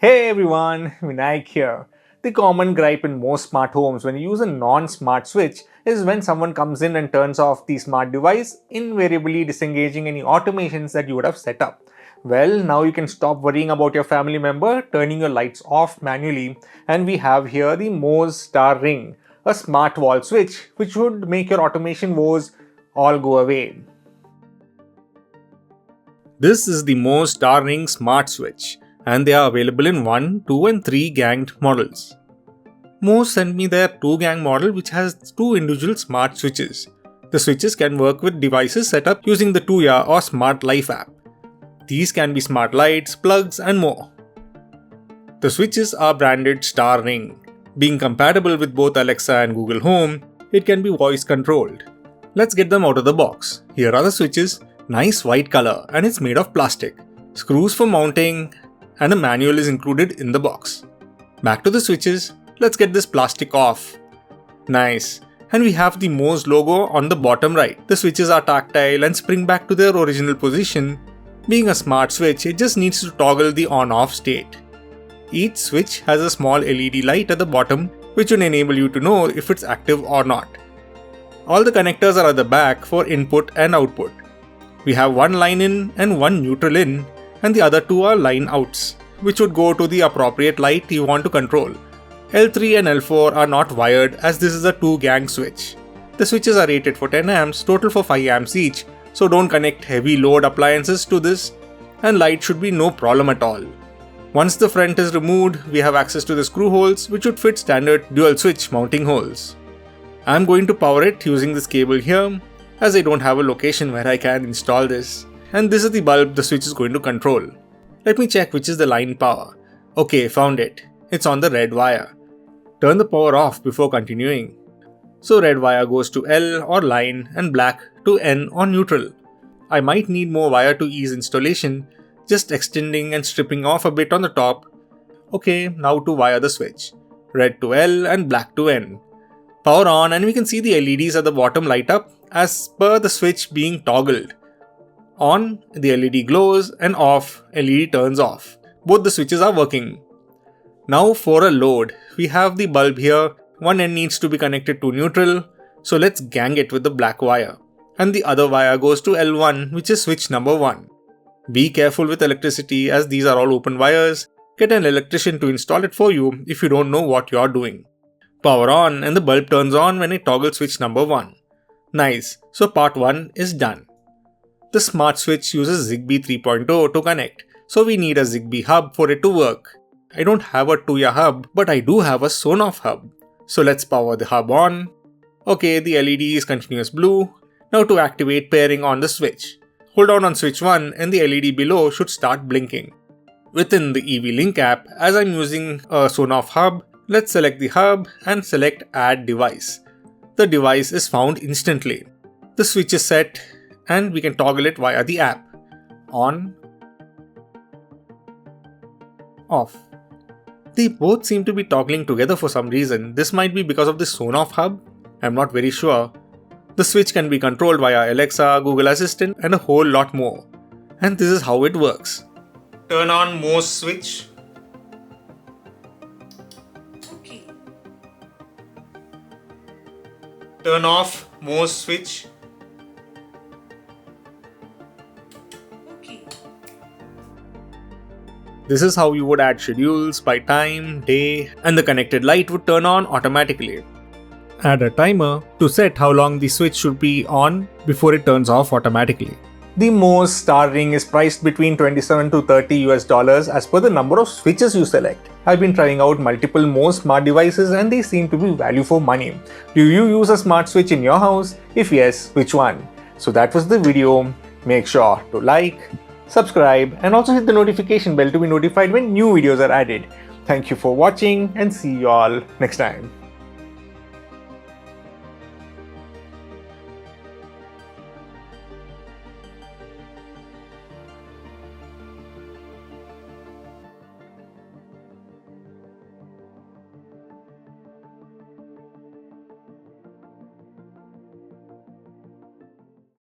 Hey everyone, Vinayak here. The common gripe in most smart homes when you use a non-smart switch is when someone comes in and turns off the smart device, invariably disengaging any automations that you would have set up. Well, now you can stop worrying about your family member turning your lights off manually, and we have here the Moes Star Ring, a smart wall switch which would make your automation woes all go away. This is the Moes Star Ring Smart Switch, and they are available in 1, 2 and 3 ganged models. Moes sent me their 2 gang model which has 2 individual smart switches. The switches can work with devices set up using the Tuya or Smart Life app. These can be smart lights, plugs and more. The switches are branded Star Ring. Being compatible with both Alexa and Google Home, it can be voice controlled. Let's get them out of the box. Here are the switches, nice white color, and it's made of plastic. Screws for mounting and a manual is included in the box. Back to the switches, let's get this plastic off. Nice. And we have the Moes logo on the bottom right. The switches are tactile and spring back to their original position. Being a smart switch, it just needs to toggle the on-off state. Each switch has a small LED light at the bottom which will enable you to know if it's active or not. All the connectors are at the back for input and output. We have one line in and one neutral in, and the other 2 are line outs, which would go to the appropriate light you want to control. L3 and L4 are not wired as this is a 2 gang switch. The switches are rated for 10 amps, total for 5 amps each, so don't connect heavy load appliances to this, and light should be no problem at all. Once the front is removed, we have access to the screw holes which would fit standard dual switch mounting holes. I am going to power it using this cable here, as I don't have a location where I can install this. And this is the bulb the switch is going to control. Let me check which is the line power. Okay, found it. It's on the red wire. Turn the power off before continuing. So red wire goes to L or line and black to N or neutral. I might need more wire to ease installation, just extending and stripping off a bit on the top. Okay, now to wire the switch. Red to L and black to N. Power on and we can see the LEDs at the bottom light up as per the switch being toggled. On, the LED glows, and off, LED turns off. Both the switches are working. Now for a load, we have the bulb here. One end needs to be connected to neutral, so let's gang it with the black wire. And the other wire goes to L1, which is switch number 1. Be careful with electricity as these are all open wires. Get an electrician to install it for you if you don't know what you're doing. Power on and the bulb turns on when I toggle switch number 1. Nice, so part 1 is done. The smart switch uses ZigBee3.0 to connect, so we need a ZigBee hub for it to work. I don't have a Tuya hub, but I do have a Sonoff hub. So let's power the hub on. Okay, the LED is continuous blue. Now to activate pairing on the switch. Hold down on switch 1 and the LED below should start blinking. Within the EV-Link app, as I'm using a Sonoff hub, let's select the hub and select Add Device. The device is found instantly. The switch is set and we can toggle it via the app. On, off. They both seem to be toggling together for some reason. This might be because of the Sonoff hub. I'm not very sure. The switch can be controlled via Alexa, Google Assistant and a whole lot more. And this is how it works. Turn on Moes switch. Okay. Turn off Moes switch. This is how you would add schedules by time, day, and the connected light would turn on automatically. Add a timer to set how long the switch should be on before it turns off automatically. The Moes Star Ring is priced between $27 to $30 as per the number of switches you select. I've been trying out multiple Moes smart devices and they seem to be value for money. Do you use a smart switch in your house? If yes, which one? So that was the video. Make sure to like, subscribe and also hit the notification bell to be notified when new videos are added. Thank you for watching and see you all next time.